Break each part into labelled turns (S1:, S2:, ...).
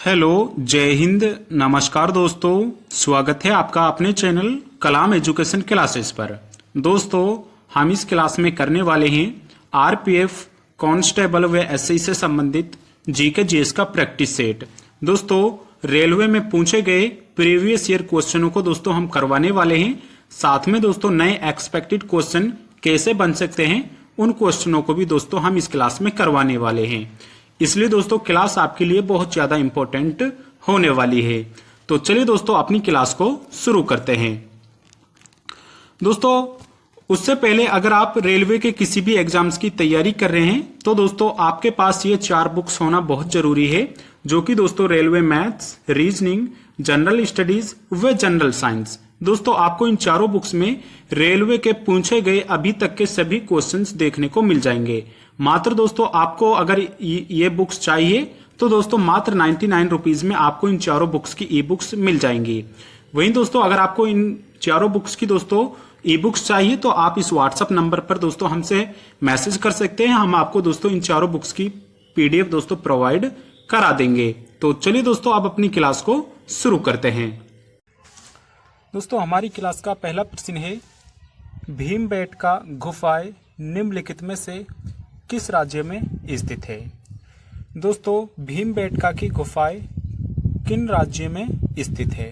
S1: Hello, जय हिंद, नमस्कार दोस्तों। स्वागत है आपका अपने चैनल कलाम एजुकेशन क्लासेस पर। दोस्तों, हम इस क्लास में करने वाले हैं आरपीएफ कांस्टेबल व एसआई से संबंधित जीके जीएस का प्रैक्टिस सेट। दोस्तों, रेलवे में पूछे गए प्रीवियस ईयर क्वेश्चनों को दोस्तों हम करवाने वाले हैं। साथ में दोस्तों नए एक्सपेक्टेड क्वेश्चन कैसे बन सकते हैं उन क्वेश्चनों को भी दोस्तों हम इस क्लास में करवाने वाले हैं। इसलिए दोस्तों क्लास आपके लिए बहुत ज्यादा इंपॉर्टेंट होने वाली है। तो चलिए दोस्तों अपनी क्लास को शुरू करते हैं। दोस्तों, उससे पहले अगर आप रेलवे के किसी भी एग्जाम्स की तैयारी कर रहे हैं तो दोस्तों आपके पास ये 4 बुक्स होना बहुत जरूरी है, जो कि दोस्तों railway maths, reasoning, general studies व जनरल साइंस। दोस्तों आपको इन चारों बुक्स में रेलवे के पूछे गए अभी तक के सभी क्वेश्चंस देखने को मिल जाएंगे। मात्र दोस्तों आपको अगर ये बुक्स चाहिए तो दोस्तों मात्र 99 रुपीज में आपको इन चारों बुक्स की ई बुक्स मिल जाएंगी। वहीं दोस्तों अगर आपको इन चारों बुक्स की दोस्तों ई बुक्स चाहिए तो आप इस व्हाट्सएप नंबर पर दोस्तों हमसे मैसेज कर सकते हैं। हम आपको दोस्तों इन चारों बुक्स की पीडीएफ दोस्तों प्रोवाइड करा देंगे। तो चलिए दोस्तों आप अपनी क्लास को शुरू करते हैं। दोस्तों हमारी क्लास का पहला प्रश्न है, भीमबेटका गुफाएं निम्नलिखित में से किस राज्य में स्थित है? दोस्तों भीमबेटका की गुफाएं किन राज्य में स्थित है?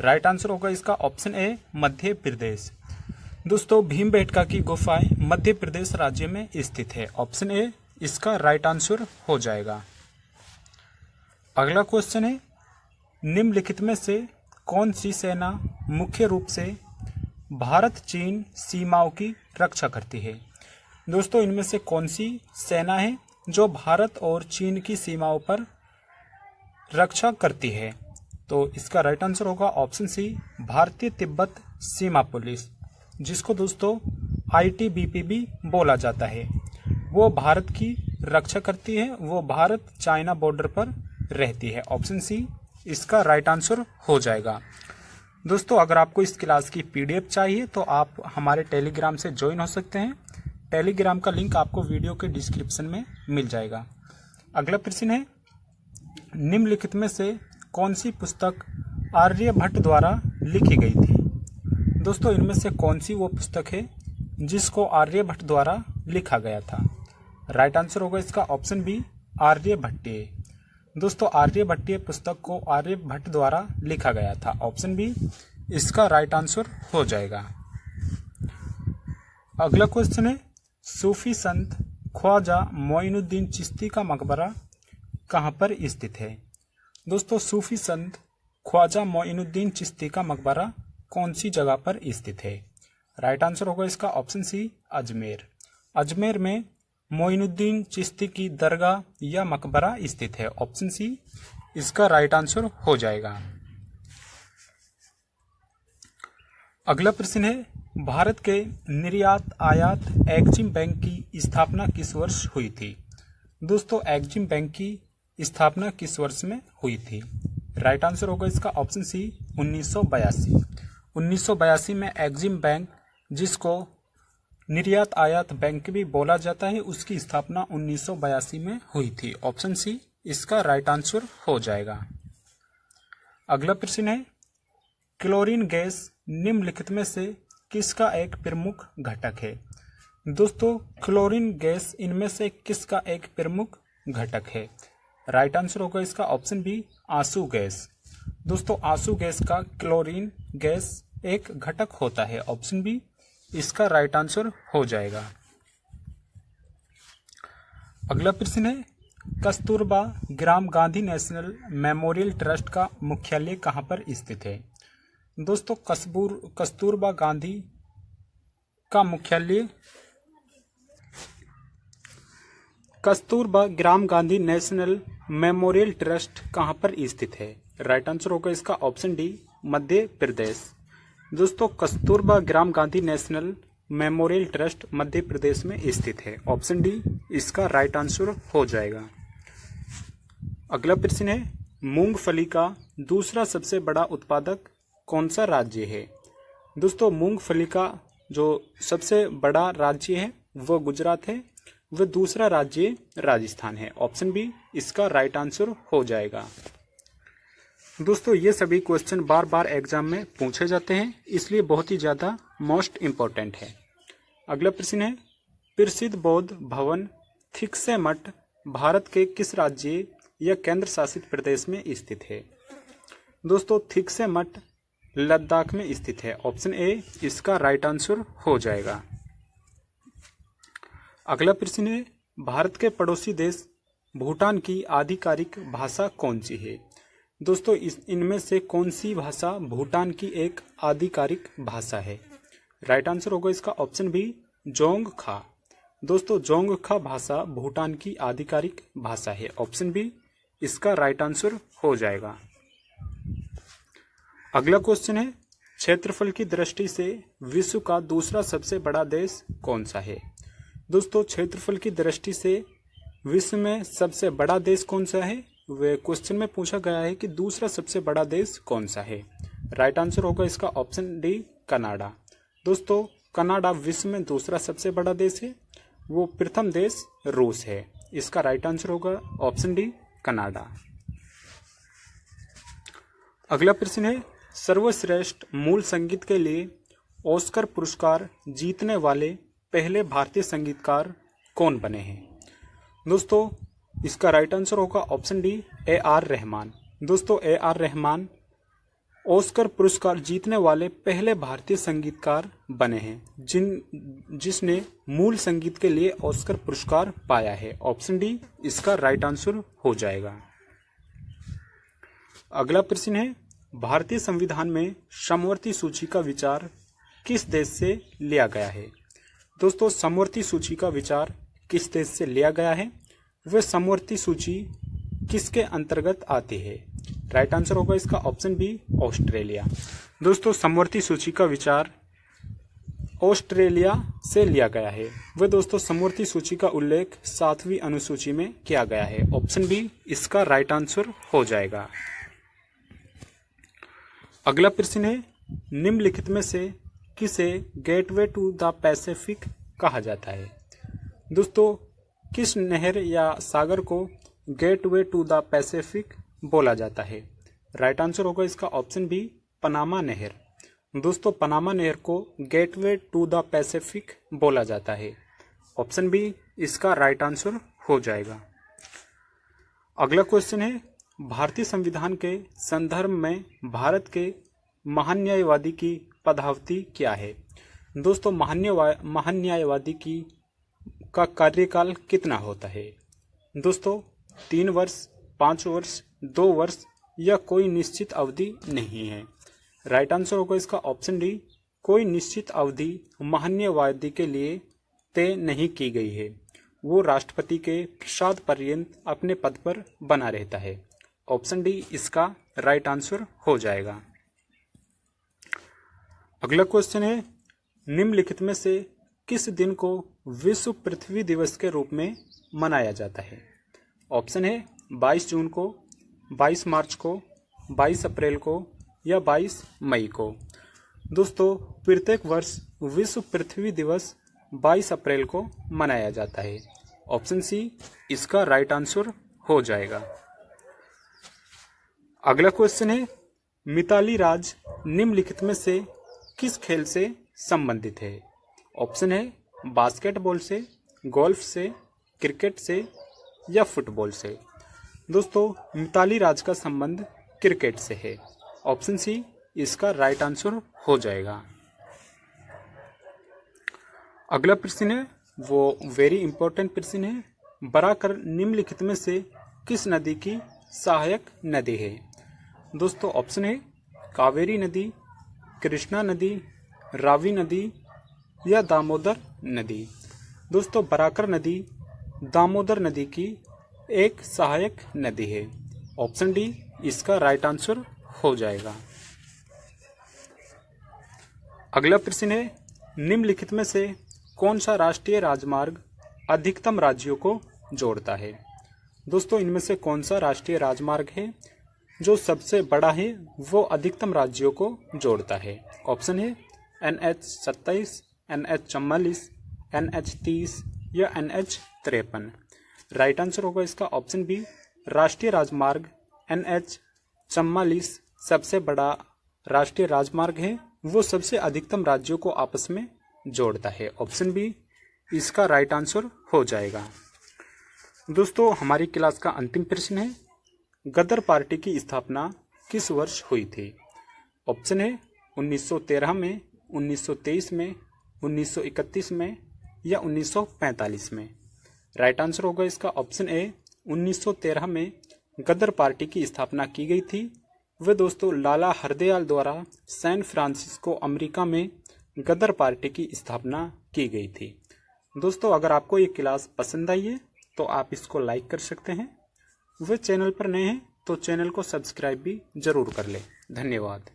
S1: राइट आंसर होगा इसका ऑप्शन ए, मध्य प्रदेश। दोस्तों भीमबेटका की गुफाएं मध्य प्रदेश राज्य में स्थित है। ऑप्शन ए इसका राइट आंसर हो जाएगा। अगला क्वेश्चन है, निम्नलिखित में से कौन सी सेना मुख्य रूप से भारत चीन सीमाओं की रक्षा करती है? दोस्तों इनमें से कौन सी सेना है जो भारत और चीन की सीमाओं पर रक्षा करती है? तो इसका राइट आंसर होगा ऑप्शन सी, भारतीय तिब्बत सीमा पुलिस, जिसको दोस्तों आईटीबीपी भी बोला जाता है। वो भारत की रक्षा करती है, वो भारत चाइना बॉर्डर पर रहती है। ऑप्शन सी इसका राइट आंसर हो जाएगा। दोस्तों अगर आपको इस क्लास की पीडीएफ चाहिए तो आप हमारे टेलीग्राम से ज्वाइन हो सकते हैं। टेलीग्राम का लिंक आपको वीडियो के डिस्क्रिप्शन में मिल जाएगा। अगला प्रश्न है, निम्नलिखित में से कौन सी पुस्तक आर्यभट्ट द्वारा लिखी गई थी? दोस्तों इनमें से कौन सी वो पुस्तक है जिसको आर्यभट्ट द्वारा लिखा गया था? राइट आंसर होगा इसका ऑप्शन बी, आर्यभट्टीय। दोस्तों आर्यभट्टीय पुस्तक को आर्यभट्ट द्वारा लिखा गया था। ऑप्शन बी इसका राइट आंसर हो जाएगा। अगला क्वेश्चन है, सूफी संत ख्वाजा मोइनुद्दीन चिश्ती का मकबरा कहां पर स्थित है? दोस्तों सूफी संत ख्वाजा मोइनुद्दीन चिश्ती का मकबरा कौन सी जगह पर स्थित है? राइट आंसर होगा इसका ऑप्शन सी, अजमेर। अजमेर में मोइनुद्दीन चिश्ती की दरगाह या मकबरा स्थित है। ऑप्शन सी इसका राइट आंसर हो जाएगा। अगला प्रश्न है, भारत के निर्यात आयात एग्जिम बैंक की स्थापना किस वर्ष हुई थी? दोस्तों एग्जिम बैंक की स्थापना किस वर्ष में हुई थी? राइट आंसर होगा इसका ऑप्शन सी, 1982। 1982 में एग्जिम बैंक, जिसको निर्यात आयात बैंक भी बोला जाता है, उसकी स्थापना 1982 में हुई थी। ऑप्शन सी इसका राइट आंसर हो जाएगा। अगला प्रश्न है, क्लोरीन गैस निम्नलिखित में से किसका एक प्रमुख घटक है? दोस्तों क्लोरीन गैस इनमें से किसका एक प्रमुख घटक है? राइट आंसर होगा इसका ऑप्शन बी, आंसू गैस। दोस्तों आंसू गैस का क्लोरीन गैस एक घटक होता है। ऑप्शन बी इसका राइट आंसर हो जाएगा। अगला प्रश्न है, कस्तूरबा ग्राम गांधी नेशनल मेमोरियल ट्रस्ट का मुख्यालय कहां पर स्थित है? दोस्तों कस्तूरबा गांधी का मुख्यालय कस्तूरबा ग्राम गांधी नेशनल मेमोरियल ट्रस्ट कहां पर स्थित है? राइट आंसर होगा इसका ऑप्शन डी, मध्य प्रदेश। दोस्तों कस्तूरबा ग्राम Gandhi national memorial trust Madhya Pradesh में स्थित है। ऑप्शन डी इसका राइट आंसर हो जाएगा। अगला प्रश्न है, मूंगफली का दूसरा सबसे बड़ा उत्पादक कौन सा राज्य है? दोस्तों मूंगफली का जो सबसे बड़ा राज्य है वो गुजरात है, वह दूसरा राज्य राजस्थान है। ऑप्शन बी इसका राइट आंसर हो जाएगा। दोस्तों ये सभी क्वेश्चन बार बार एग्जाम में पूछे जाते हैं, इसलिए बहुत ही ज़्यादा मोस्ट इम्पोर्टेंट है। अगला प्रश्न है, प्रसिद्ध बौद्ध भवन थिक्से मठ भारत के किस राज्य या केंद्र शासित प्रदेश में स्थित है? दोस्तों थिक्से मठ लद्दाख में स्थित है। ऑप्शन ए इसका राइट आंसर हो जाएगा। अगला प्रश्न है, भारत के पड़ोसी देश भूटान की आधिकारिक भाषा कौन सी है? दोस्तों इनमें से कौन सी भाषा भूटान की एक आधिकारिक भाषा है? राइट आंसर होगा इसका ऑप्शन बी जोंगखा। दोस्तों जोंगखा भाषा भूटान की आधिकारिक भाषा है। ऑप्शन बी इसका राइट आंसर हो जाएगा। अगला क्वेश्चन है, क्षेत्रफल की दृष्टि से विश्व का दूसरा सबसे बड़ा देश कौन सा है? दोस्तों क्षेत्रफल की दृष्टि से विश्व में सबसे बड़ा देश कौन सा है? वे क्वेश्चन में पूछा गया है कि दूसरा सबसे बड़ा देश कौन सा है। राइट आंसर होगा इसका ऑप्शन डी कनाडा। दोस्तों कनाडा विश्व में दूसरा सबसे बड़ा देश है, वो प्रथम देश रूस है। इसका राइट आंसर होगा ऑप्शन डी कनाडा। अगला प्रश्न है, सर्वश्रेष्ठ मूल संगीत के लिए ऑस्कर पुरस्कार जीतने वाले पहले भारतीय संगीतकार कौन बने हैं? दोस्तों इसका राइट आंसर होगा option D A R Rahman. दोस्तों ए आर रहमान ऑस्कर पुरस्कार जीतने वाले पहले भारतीय संगीतकार बने हैं जिसने मूल संगीत के लिए ऑस्कर पुरस्कार पाया है। ऑप्शन डी इसका राइट आंसर हो जाएगा। अगला प्रश्न है, भारतीय संविधान में समवर्ती सूची का विचार किस देश से लिया गया है? दोस्तों समवर्ती सूची का विचार किस देश से लिया गया है? वह समवर्ती सूची किसके अंतर्गत आती है? राइट आंसर होगा इसका ऑप्शन बी ऑस्ट्रेलिया। दोस्तों समवर्ती सूची का विचार ऑस्ट्रेलिया से लिया गया है। वह दोस्तों समवर्ती सूची का उल्लेख 7वीं अनुसूची में किया गया है। ऑप्शन बी इसका राइट आंसर हो जाएगा। अगला प्रश्न है, निम्नलिखित में से किसे गेटवे टू द पैसिफिक कहा जाता है? दोस्तों किस नहर या सागर को गेटवे टू द पैसिफिक बोला जाता है? राइट आंसर होगा इसका ऑप्शन बी पनामा नहर। दोस्तों पनामा नहर को गेटवे टू द पैसिफिक बोला जाता है। ऑप्शन बी इसका राइट आंसर हो जाएगा। अगला क्वेश्चन है, भारतीय संविधान के संदर्भ में भारत के महान्यायवादी की पदावधि क्या है? दोस्तों महान्यायवादी की का कार्यकाल कितना होता है? दोस्तों 3 वर्ष, 5 वर्ष, 2 वर्ष या कोई निश्चित अवधि नहीं है। राइट आंसर होगा इसका ऑप्शन डी कोई निश्चित अवधि महान्यायवादी के लिए तय नहीं की गई है। वो राष्ट्रपति के प्रसाद पर्यंत अपने पद पर बना रहता है। ऑप्शन डी इसका राइट आंसर हो जाएगा। अगला क्वेश्चन है, निम्नलिखित में से किस दिन को विश्व पृथ्वी दिवस के रूप में मनाया जाता है? ऑप्शन है 22 जून को, 22 मार्च को, 22 अप्रैल को या 22 मई को। दोस्तों प्रत्येक वर्ष विश्व पृथ्वी दिवस 22 अप्रैल को मनाया जाता है। ऑप्शन सी इसका राइट आंसर हो जाएगा। अगला क्वेश्चन है, मिताली राज निम्नलिखित में से किस खेल से संबंधित है? ऑप्शन है बास्केटबॉल से, गोल्फ से, क्रिकेट से या फुटबॉल से। दोस्तों मिताली राज का संबंध क्रिकेट से है। ऑप्शन सी इसका राइट आंसर हो जाएगा। अगला प्रश्न है वो वेरी इंपॉर्टेंट प्रश्न है, बराकर निम्नलिखित में से किस नदी की सहायक नदी है? दोस्तों ऑप्शन है कावेरी नदी, कृष्णा नदी, रावी नदी या दामोदर नदी। दोस्तों बराकर नदी दामोदर नदी की एक सहायक नदी है। ऑप्शन डी इसका राइट आंसर हो जाएगा। अगला प्रश्न है, निम्नलिखित में से कौन सा राष्ट्रीय राजमार्ग अधिकतम राज्यों को जोड़ता है? दोस्तों इनमें से कौन सा राष्ट्रीय राजमार्ग है जो सबसे बड़ा है, वो अधिकतम राज्यों को जोड़ता है? ऑप्शन है NH-27, NH-44, NH-30 या NH-53। राइट आंसर होगा इसका ऑप्शन बी राष्ट्रीय राजमार्ग NH 44 सबसे बड़ा राष्ट्रीय राजमार्ग है, वो सबसे अधिकतम राज्यों को आपस में जोड़ता है। ऑप्शन बी इसका राइट आंसर हो जाएगा। दोस्तों हमारी क्लास का अंतिम प्रश्न है, गदर पार्टी की स्थापना किस वर्ष हुई थी? ऑप्शन है 1913 में, 1923 में, 1931 में या 1945 में। राइट आंसर होगा इसका ऑप्शन ए 1913 में गदर पार्टी की स्थापना की गई थी। वे दोस्तों लाला हरदयाल द्वारा सैन फ्रांसिस्को अमेरिका में गदर पार्टी की स्थापना की गई थी। दोस्तों अगर आपको ये क्लास पसंद आई है तो आप इसको लाइक कर सकते हैं। वे चैनल पर नए हैं तो चैनल को सब्सक्राइब भी जरूर कर लें। धन्यवाद।